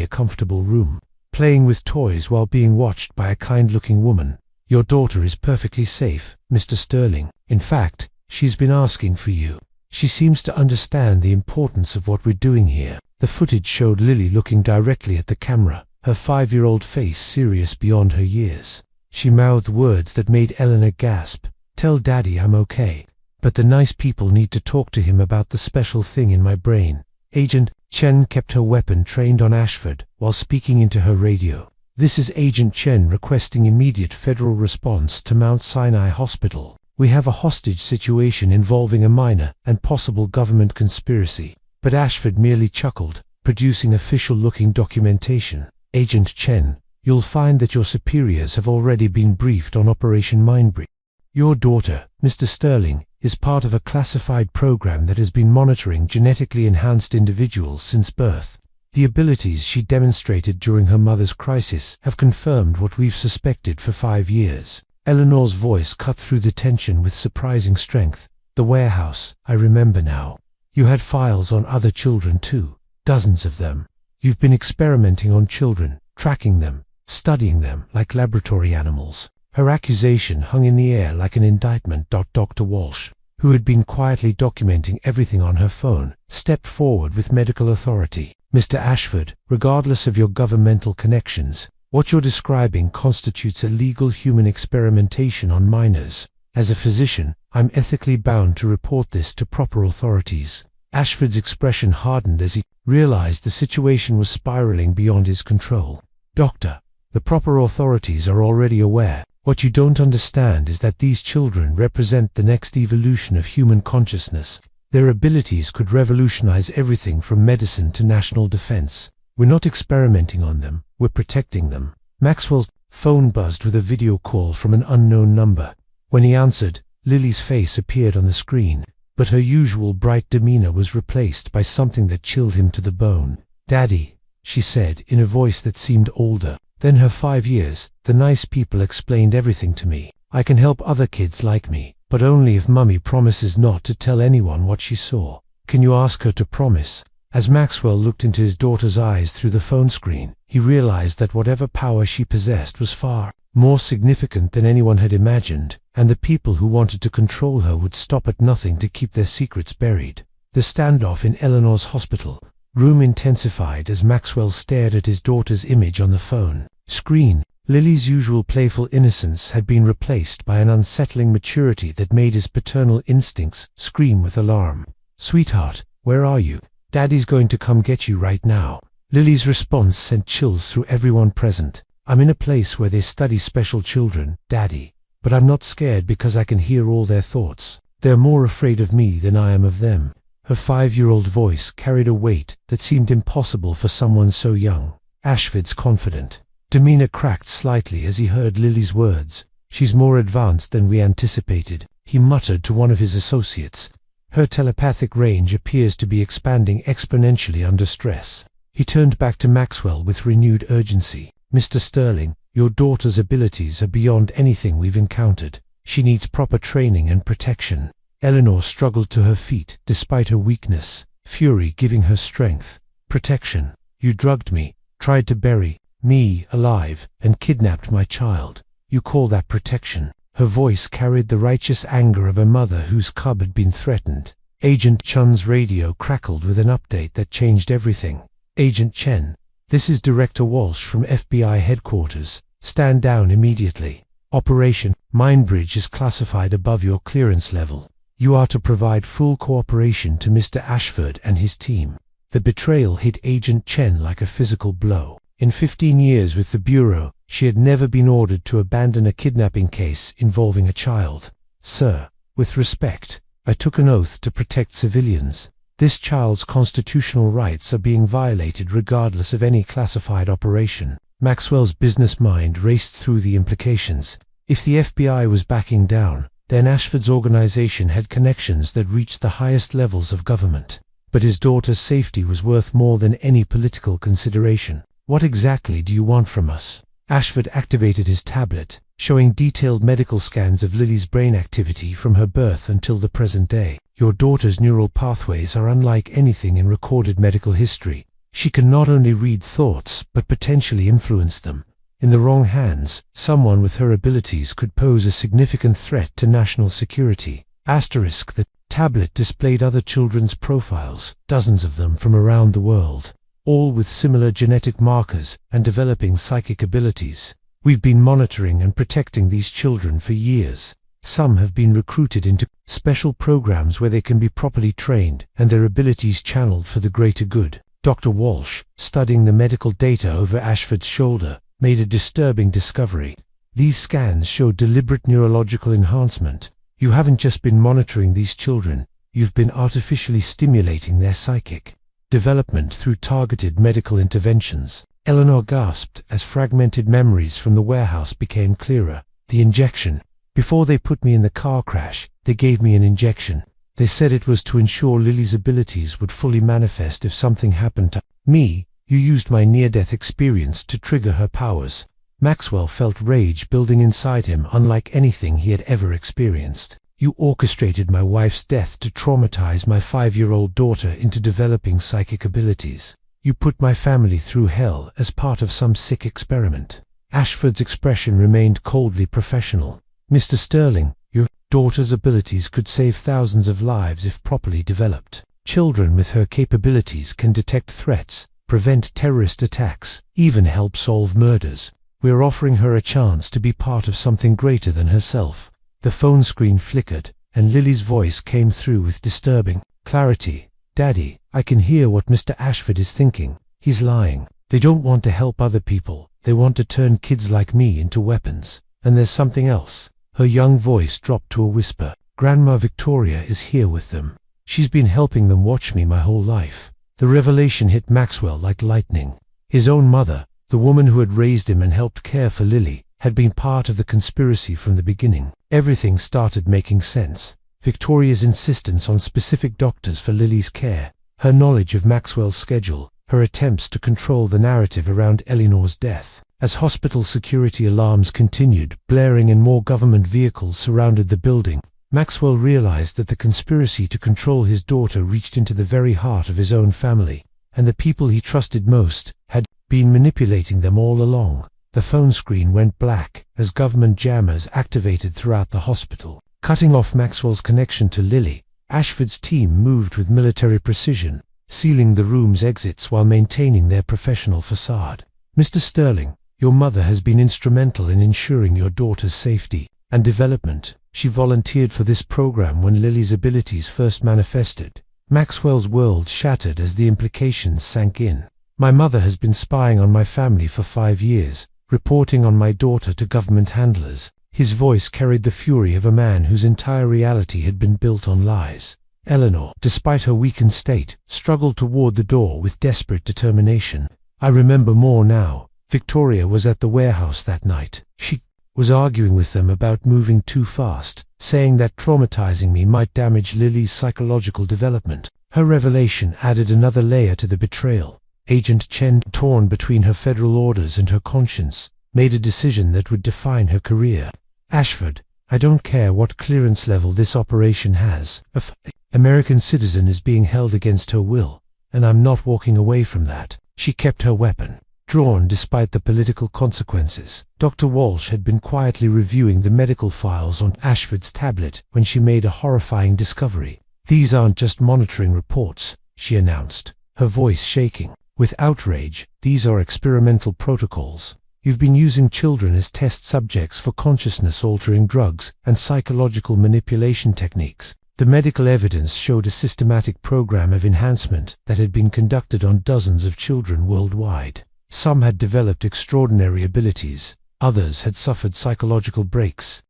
a comfortable room, playing with toys while being watched by a kind-looking woman. Your daughter is perfectly safe, Mr. Sterling. In fact, she's been asking for you. She seems to understand the importance of what we're doing here. The footage showed Lily looking directly at the camera, her 5-year-old face serious beyond her years. She mouthed words that made Eleanor gasp. Tell Daddy I'm okay, but the nice people need to talk to him about the special thing in my brain. Agent Chen kept her weapon trained on Ashford while speaking into her radio. This is Agent Chen requesting immediate federal response to Mount Sinai Hospital. We have a hostage situation involving a minor and possible government conspiracy. But Ashford merely chuckled, producing official-looking documentation. Agent Chen, you'll find that your superiors have already been briefed on Operation Mindbreak. Your daughter, Mr. Sterling, is part of a classified program that has been monitoring genetically enhanced individuals since birth. The abilities she demonstrated during her mother's crisis have confirmed what we've suspected for 5 years. Eleanor's voice cut through the tension with surprising strength. The warehouse, I remember now. You had files on other children too, dozens of them. You've been experimenting on children, tracking them, studying them like laboratory animals. Her accusation hung in the air like an indictment. Dr. Walsh, who had been quietly documenting everything on her phone, stepped forward with medical authority. Mr. Ashford, regardless of your governmental connections, what you're describing constitutes illegal human experimentation on minors. As a physician, I'm ethically bound to report this to proper authorities. Ashford's expression hardened as he realized the situation was spiraling beyond his control. Doctor, the proper authorities are already aware. What you don't understand is that these children represent the next evolution of human consciousness. Their abilities could revolutionize everything from medicine to national defense. We're not experimenting on them, we're protecting them. Maxwell's phone buzzed with a video call from an unknown number. When he answered, Lily's face appeared on the screen, but her usual bright demeanor was replaced by something that chilled him to the bone. Daddy, she said in a voice that seemed older than her 5 years, the nice people explained everything to me. I can help other kids like me, but only if Mummy promises not to tell anyone what she saw. Can you ask her to promise? As Maxwell looked into his daughter's eyes through the phone screen, he realized that whatever power she possessed was far more significant than anyone had imagined, and the people who wanted to control her would stop at nothing to keep their secrets buried. The standoff in Eleanor's hospital room intensified as Maxwell stared at his daughter's image on the phone screen. Lily's usual playful innocence had been replaced by an unsettling maturity that made his paternal instincts scream with alarm. Sweetheart, where are you? Daddy's going to come get you right now. Lily's response sent chills through everyone present. I'm in a place where they study special children, Daddy, but I'm not scared because I can hear all their thoughts. They're more afraid of me than I am of them. Her 5-year-old voice carried a weight that seemed impossible for someone so young. Ashford's confident demeanor cracked slightly as he heard Lily's words. She's more advanced than we anticipated, he muttered to one of his associates. Her telepathic range appears to be expanding exponentially under stress. He turned back to Maxwell with renewed urgency. Mr. Sterling, your daughter's abilities are beyond anything we've encountered. She needs proper training and protection. Eleanor struggled to her feet, despite her weakness, fury giving her strength. Protection. You drugged me, tried to bury me alive, and kidnapped my child. You call that protection? Her voice carried the righteous anger of a mother whose cub had been threatened. Agent Chen's radio crackled with an update that changed everything. Agent Chen, this is Director Walsh from FBI headquarters. Stand down immediately. Operation Mindbridge is classified above your clearance level. You are to provide full cooperation to Mr. Ashford and his team. The betrayal hit Agent Chen like a physical blow. In 15 years with the Bureau, she had never been ordered to abandon a kidnapping case involving a child. Sir, with respect, I took an oath to protect civilians. This child's constitutional rights are being violated regardless of any classified operation. Maxwell's business mind raced through the implications. If the FBI was backing down, then Ashford's organization had connections that reached the highest levels of government. But his daughter's safety was worth more than any political consideration. What exactly do you want from us? Ashford activated his tablet, showing detailed medical scans of Lily's brain activity from her birth until the present day. Your daughter's neural pathways are unlike anything in recorded medical history. She can not only read thoughts, but potentially influence them. In the wrong hands, someone with her abilities could pose a significant threat to national security. The tablet displayed other children's profiles, dozens of them from around the world, all with similar genetic markers and developing psychic abilities. We've been monitoring and protecting these children for years. Some have been recruited into special programs where they can be properly trained and their abilities channeled for the greater good. Dr. Walsh, studying the medical data over Ashford's shoulder, made a disturbing discovery. These scans showed deliberate neurological enhancement. You haven't just been monitoring these children, you've been artificially stimulating their psychic development through targeted medical interventions." Eleanor gasped as fragmented memories from the warehouse became clearer. "The injection. Before they put me in the car crash, they gave me an injection. They said it was to ensure Lily's abilities would fully manifest if something happened to me. You used my near-death experience to trigger her powers." Maxwell felt rage building inside him unlike anything he had ever experienced. "You orchestrated my wife's death to traumatize my 5-year-old daughter into developing psychic abilities. You put my family through hell as part of some sick experiment." Ashford's expression remained coldly professional. "Mr. Sterling, your daughter's abilities could save thousands of lives if properly developed. Children with her capabilities can detect threats, prevent terrorist attacks, even help solve murders. We're offering her a chance to be part of something greater than herself." The phone screen flickered, and Lily's voice came through with disturbing clarity. "Daddy, I can hear what Mr. Ashford is thinking. He's lying. They don't want to help other people. They want to turn kids like me into weapons. And there's something else." Her young voice dropped to a whisper. "Grandma Victoria is here with them. She's been helping them watch me my whole life." The revelation hit Maxwell like lightning. His own mother, the woman who had raised him and helped care for Lily, had been part of the conspiracy from the beginning. Everything started making sense. Victoria's insistence on specific doctors for Lily's care, her knowledge of Maxwell's schedule, her attempts to control the narrative around Eleanor's death. As hospital security alarms continued blaring and more government vehicles surrounded the building, Maxwell realized that the conspiracy to control his daughter reached into the very heart of his own family, and the people he trusted most had been manipulating them all along. The phone screen went black as government jammers activated throughout the hospital. Cutting off Maxwell's connection to Lily, Ashford's team moved with military precision, sealing the room's exits while maintaining their professional facade. "Mr. Sterling, your mother has been instrumental in ensuring your daughter's safety and development. She volunteered for this program when Lily's abilities first manifested." Maxwell's world shattered as the implications sank in. "My mother has been spying on my family for 5 years, reporting on my daughter to government handlers." His voice carried the fury of a man whose entire reality had been built on lies. Eleanor, despite her weakened state, struggled toward the door with desperate determination. "I remember more now. Victoria was at the warehouse that night. She was arguing with them about moving too fast, saying that traumatizing me might damage Lily's psychological development." Her revelation added another layer to the betrayal. Agent Chen, torn between her federal orders and her conscience, made a decision that would define her career. "Ashford, I don't care what clearance level this operation has. If an American citizen is being held against her will, and I'm not walking away from that." She kept her weapon drawn despite the political consequences. Dr. Walsh had been quietly reviewing the medical files on Ashford's tablet when she made a horrifying discovery. "These aren't just monitoring reports," she announced, her voice shaking with outrage. "These are experimental protocols. You've been using children as test subjects for consciousness-altering drugs and psychological manipulation techniques." The medical evidence showed a systematic program of enhancement that had been conducted on dozens of children worldwide. Some had developed extraordinary abilities, others had suffered psychological breaks,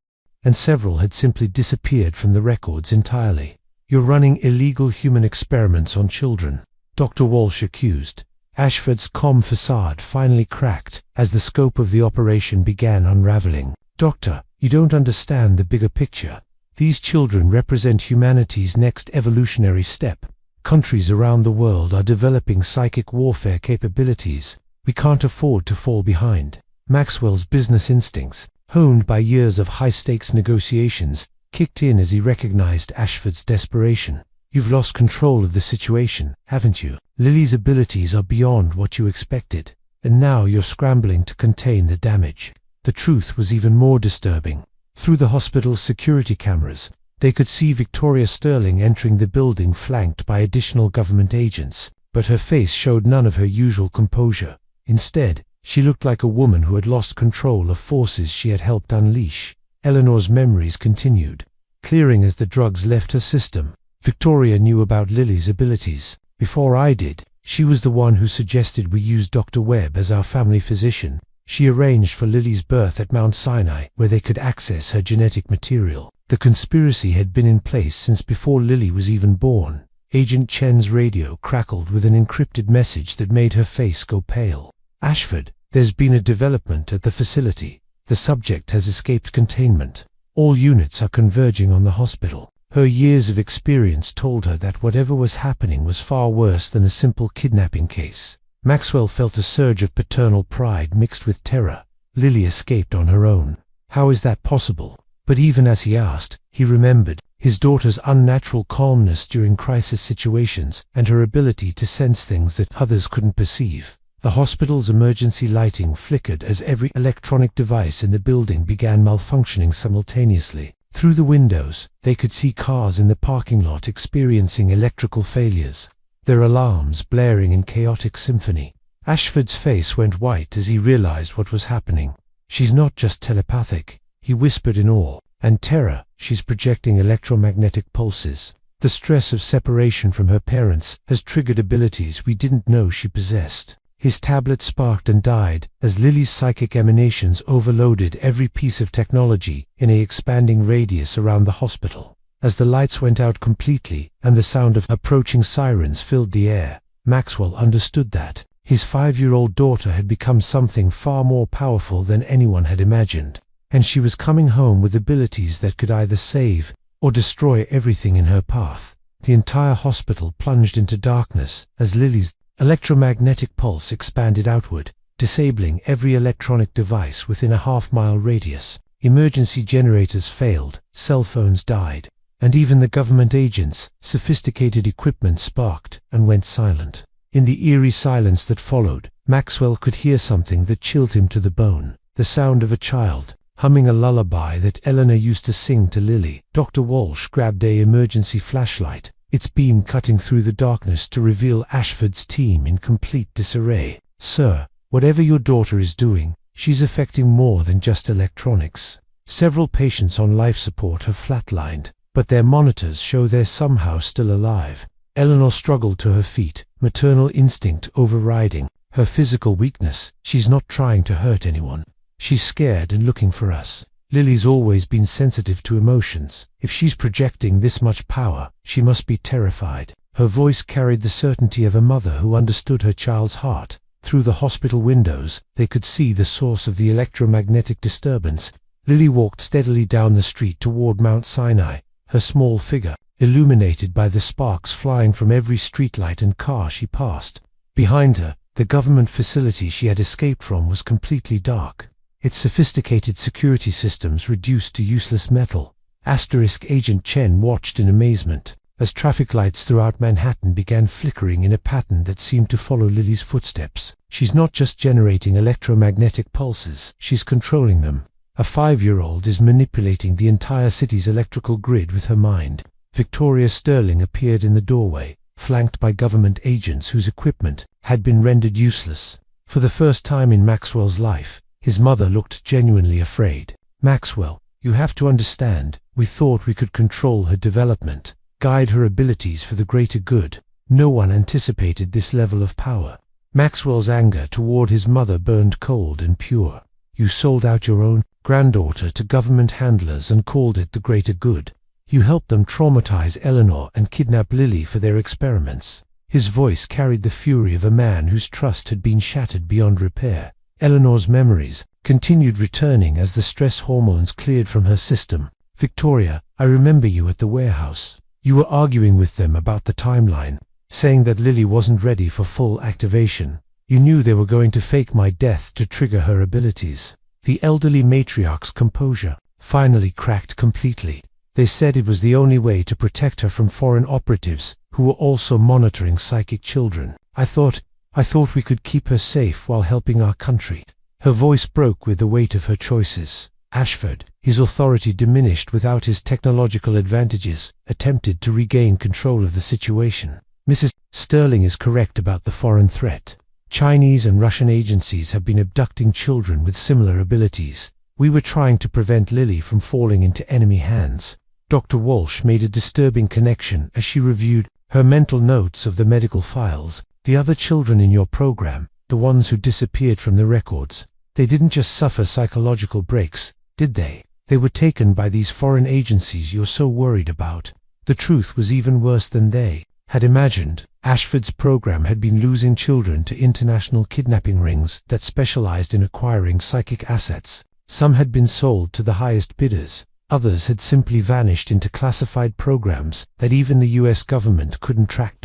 and several had simply disappeared from the records entirely. "You're running illegal human experiments on children," Dr. Walsh accused. Ashford's calm facade finally cracked as the scope of the operation began unraveling. "Doctor, you don't understand the bigger picture. These children represent humanity's next evolutionary step. Countries around the world are developing psychic warfare capabilities. We can't afford to fall behind." Maxwell's business instincts, honed by years of high-stakes negotiations, kicked in as he recognized Ashford's desperation. "You've lost control of the situation, haven't you? Lily's abilities are beyond what you expected, and now you're scrambling to contain the damage." The truth was even more disturbing. Through the hospital's security cameras, they could see Victoria Sterling entering the building flanked by additional government agents, but her face showed none of her usual composure. Instead, she looked like a woman who had lost control of forces she had helped unleash. Eleanor's memories continued, clearing as the drugs left her system. "Victoria knew about Lily's abilities. Before I did, she was the one who suggested we use Dr. Webb as our family physician. She arranged for Lily's birth at Mount Sinai, where they could access her genetic material. The conspiracy had been in place since before Lily was even born. Agent Chen's radio crackled with an encrypted message that made her face go pale. "Ashford, there's been a development at the facility. The subject has escaped containment. All units are converging on the hospital." Her years of experience told her that whatever was happening was far worse than a simple kidnapping case. Maxwell felt a surge of paternal pride mixed with terror. Lily escaped on her own. How is that possible? But even as he asked, he remembered his daughter's unnatural calmness during crisis situations and her ability to sense things that others couldn't perceive. The hospital's emergency lighting flickered as every electronic device in the building began malfunctioning simultaneously. Through the windows, they could see cars in the parking lot experiencing electrical failures, their alarms blaring in chaotic symphony. Ashford's face went white as he realized what was happening. "She's not just telepathic," he whispered in awe, "and terror, she's projecting electromagnetic pulses. The stress of separation from her parents has triggered abilities we didn't know she possessed." His tablet sparked and died as Lily's psychic emanations overloaded every piece of technology in an expanding radius around the hospital. As the lights went out completely and the sound of approaching sirens filled the air, Maxwell understood that his 5-year-old daughter had become something far more powerful than anyone had imagined, and she was coming home with abilities that could either save or destroy everything in her path. The entire hospital plunged into darkness as Lily's electromagnetic pulse expanded outward, disabling every electronic device within a half-mile radius. Emergency generators failed, cell phones died, and even the government agents' sophisticated equipment sparked and went silent. In the eerie silence that followed, Maxwell could hear something that chilled him to the bone, the sound of a child humming a lullaby that Eleanor used to sing to Lily. Dr. Walsh grabbed an emergency flashlight, its beam cutting through the darkness to reveal Ashford's team in complete disarray. "Sir, whatever your daughter is doing, she's affecting more than just electronics. Several patients on life support have flatlined, but their monitors show they're somehow still alive." Eleanor struggled to her feet, maternal instinct overriding her physical weakness. "She's not trying to hurt anyone. She's scared and looking for us. Lily's always been sensitive to emotions. If she's projecting this much power, she must be terrified." Her voice carried the certainty of a mother who understood her child's heart. Through the hospital windows, they could see the source of the electromagnetic disturbance. Lily walked steadily down the street toward Mount Sinai, her small figure illuminated by the sparks flying from every streetlight and car she passed. Behind her, the government facility she had escaped from was completely dark, its sophisticated security systems reduced to useless metal. Agent Chen watched in amazement as traffic lights throughout Manhattan began flickering in a pattern that seemed to follow Lily's footsteps. "She's not just generating electromagnetic pulses, she's controlling them. A 5-year-old is manipulating the entire city's electrical grid with her mind." Victoria Sterling appeared in the doorway, flanked by government agents whose equipment had been rendered useless. For the first time in Maxwell's life, his mother looked genuinely afraid. "Maxwell, you have to understand, we thought we could control her development, guide her abilities for the greater good. No one anticipated this level of power." Maxwell's anger toward his mother burned cold and pure. "You sold out your own granddaughter to government handlers and called it the greater good. You helped them traumatize Eleanor and kidnap Lily for their experiments." His voice carried the fury of a man whose trust had been shattered beyond repair. Eleanor's memories continued returning as the stress hormones cleared from her system. "Victoria, I remember you at the warehouse. You were arguing with them about the timeline, saying that Lily wasn't ready for full activation. You knew they were going to fake my death to trigger her abilities." The elderly matriarch's composure finally cracked completely. "They said it was the only way to protect her from foreign operatives who were also monitoring psychic children. I thought we could keep her safe while helping our country." Her voice broke with the weight of her choices. Ashford, his authority diminished without his technological advantages, attempted to regain control of the situation. "Mrs. Sterling is correct about the foreign threat. Chinese and Russian agencies have been abducting children with similar abilities. We were trying to prevent Lily from falling into enemy hands." Dr. Walsh made a disturbing connection as she reviewed her mental notes of the medical files. "The other children in your program, the ones who disappeared from the records, they didn't just suffer psychological breaks, did they? They were taken by these foreign agencies you're so worried about. The truth was even worse than they had imagined. Ashford's program had been losing children to international kidnapping rings that specialized in acquiring psychic assets. Some had been sold to the highest bidders. Others had simply vanished into classified programs that even the US government couldn't track.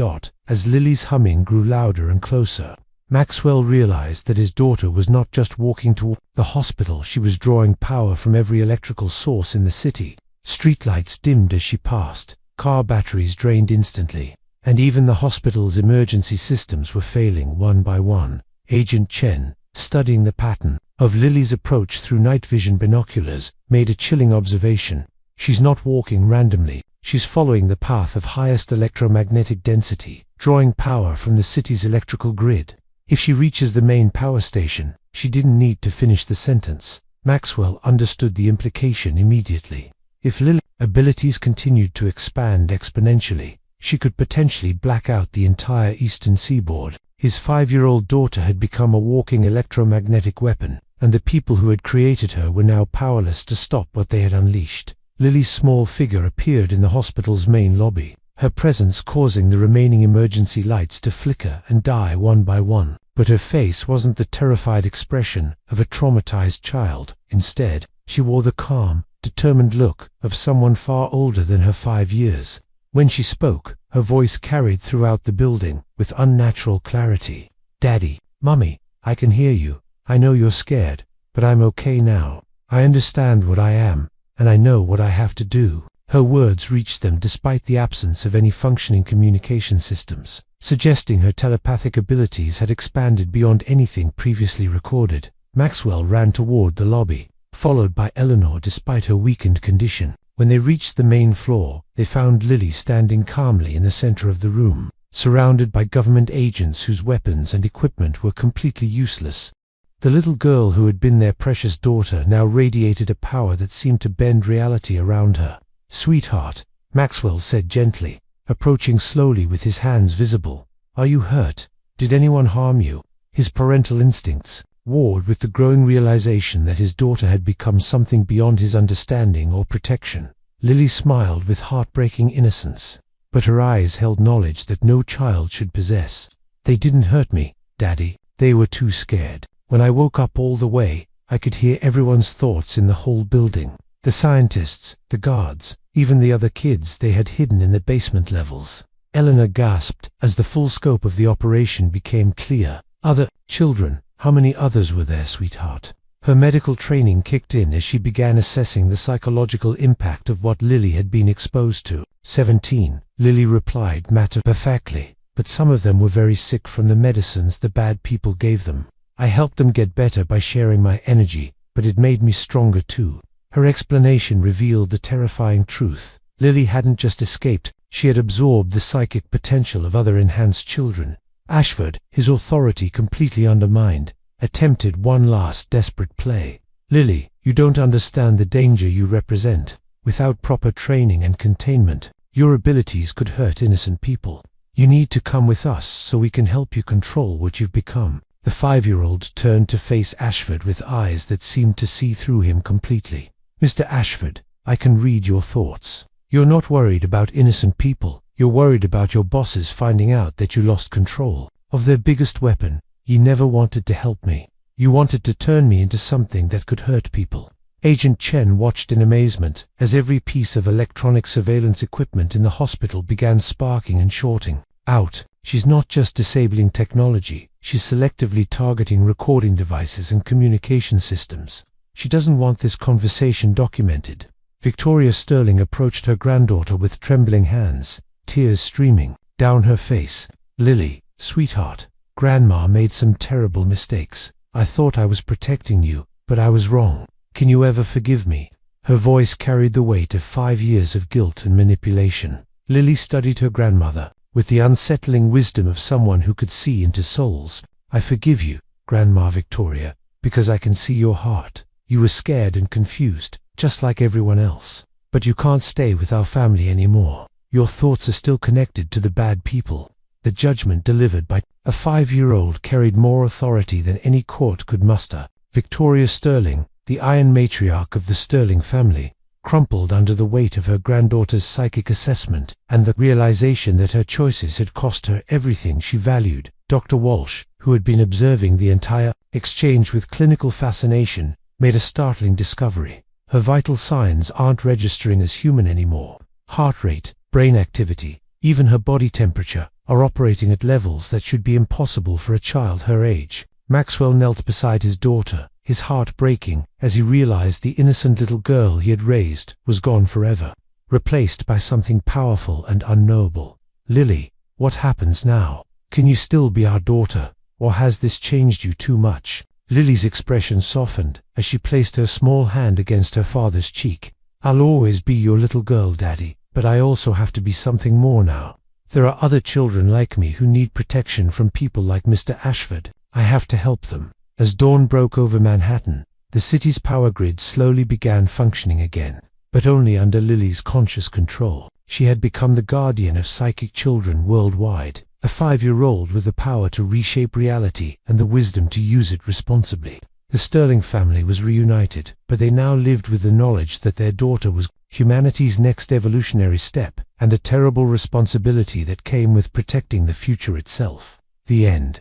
As Lily's humming grew louder and closer, Maxwell realized that his daughter was not just walking toward the hospital, she was drawing power from every electrical source in the city. Streetlights dimmed as she passed, car batteries drained instantly, and even the hospital's emergency systems were failing one by one. Agent Chen, studying the pattern of Lily's approach through night vision binoculars, made a chilling observation. She's not walking randomly. She's following the path of highest electromagnetic density, drawing power from the city's electrical grid. If she reaches the main power station, she didn't need to finish the sentence. Maxwell understood the implication immediately. If Lily's abilities continued to expand exponentially, she could potentially black out the entire eastern seaboard. His 5-year-old daughter had become a walking electromagnetic weapon, and the people who had created her were now powerless to stop what they had unleashed. Lily's small figure appeared in the hospital's main lobby, her presence causing the remaining emergency lights to flicker and die one by one. But her face wasn't the terrified expression of a traumatized child. Instead, she wore the calm, determined look of someone far older than her 5 years. When she spoke, her voice carried throughout the building with unnatural clarity. "Daddy, Mummy, I can hear you. I know you're scared, but I'm okay now. I understand what I am, and I know what I have to do." Her words reached them despite the absence of any functioning communication systems, suggesting her telepathic abilities had expanded beyond anything previously recorded. Maxwell ran toward the lobby, followed by Eleanor despite her weakened condition. When they reached the main floor, they found Lily standing calmly in the center of the room, surrounded by government agents whose weapons and equipment were completely useless. The little girl who had been their precious daughter now radiated a power that seemed to bend reality around her. "Sweetheart," Maxwell said gently, approaching slowly with his hands visible. "Are you hurt? Did anyone harm you?" His parental instincts warred with the growing realization that his daughter had become something beyond his understanding or protection. Lily smiled with heartbreaking innocence, but her eyes held knowledge that no child should possess. "They didn't hurt me, Daddy. They were too scared. When I woke up all the way, I could hear everyone's thoughts in the whole building. The scientists, the guards, even the other kids they had hidden in the basement levels." Eleanor gasped as the full scope of the operation became clear. "Other children? How many others were there, sweetheart?" Her medical training kicked in as she began assessing the psychological impact of what Lily had been exposed to. 17, Lily replied matter-of-factly, "but some of them were very sick from the medicines the bad people gave them. I helped them get better by sharing my energy, but it made me stronger too." Her explanation revealed the terrifying truth. Lily hadn't just escaped, she had absorbed the psychic potential of other enhanced children. Ashford, his authority completely undermined, attempted one last desperate play. "Lily, you don't understand the danger you represent. Without proper training and containment, your abilities could hurt innocent people. You need to come with us so we can help you control what you've become." The 5-year-old turned to face Ashford with eyes that seemed to see through him completely. "Mr. Ashford, I can read your thoughts. You're not worried about innocent people. You're worried about your bosses finding out that you lost control of their biggest weapon. You never wanted to help me. You wanted to turn me into something that could hurt people." Agent Chen watched in amazement as every piece of electronic surveillance equipment in the hospital began sparking and shorting out. "She's not just disabling technology, she's selectively targeting recording devices and communication systems. She doesn't want this conversation documented." Victoria Sterling approached her granddaughter with trembling hands, tears streaming down her face. "Lily, sweetheart, Grandma made some terrible mistakes. I thought I was protecting you, but I was wrong. Can you ever forgive me?" Her voice carried the weight of 5 years of guilt and manipulation. Lily studied her grandmother with the unsettling wisdom of someone who could see into souls. "I forgive you, Grandma Victoria, because I can see your heart. You were scared and confused, just like everyone else. But you can't stay with our family anymore. Your thoughts are still connected to the bad people." The judgment delivered by a 5-year-old carried more authority than any court could muster. Victoria Sterling, the iron matriarch of the Sterling family, crumpled under the weight of her granddaughter's psychic assessment and the realization that her choices had cost her everything she valued. Dr. Walsh, who had been observing the entire exchange with clinical fascination, made a startling discovery. Her vital signs aren't registering as human anymore. Heart rate, brain activity, even her body temperature are operating at levels that should be impossible for a child her age. Maxwell knelt beside his daughter, his heart breaking as he realized the innocent little girl he had raised was gone forever, replaced by something powerful and unknowable. Lily, what happens now? Can you still be our daughter, or has this changed you too much? Lily's expression softened as she placed her small hand against her father's cheek. I'll always be your little girl, Daddy, but I also have to be something more now. There are other children like me who need protection from people like Mr. Ashford. I have to help them. As dawn broke over Manhattan, the city's power grid slowly began functioning again, but only under Lily's conscious control. She had become the guardian of psychic children worldwide, a 5-year-old with the power to reshape reality and the wisdom to use it responsibly. The Sterling family was reunited, but they now lived with the knowledge that their daughter was humanity's next evolutionary step, and the terrible responsibility that came with protecting the future itself. The end.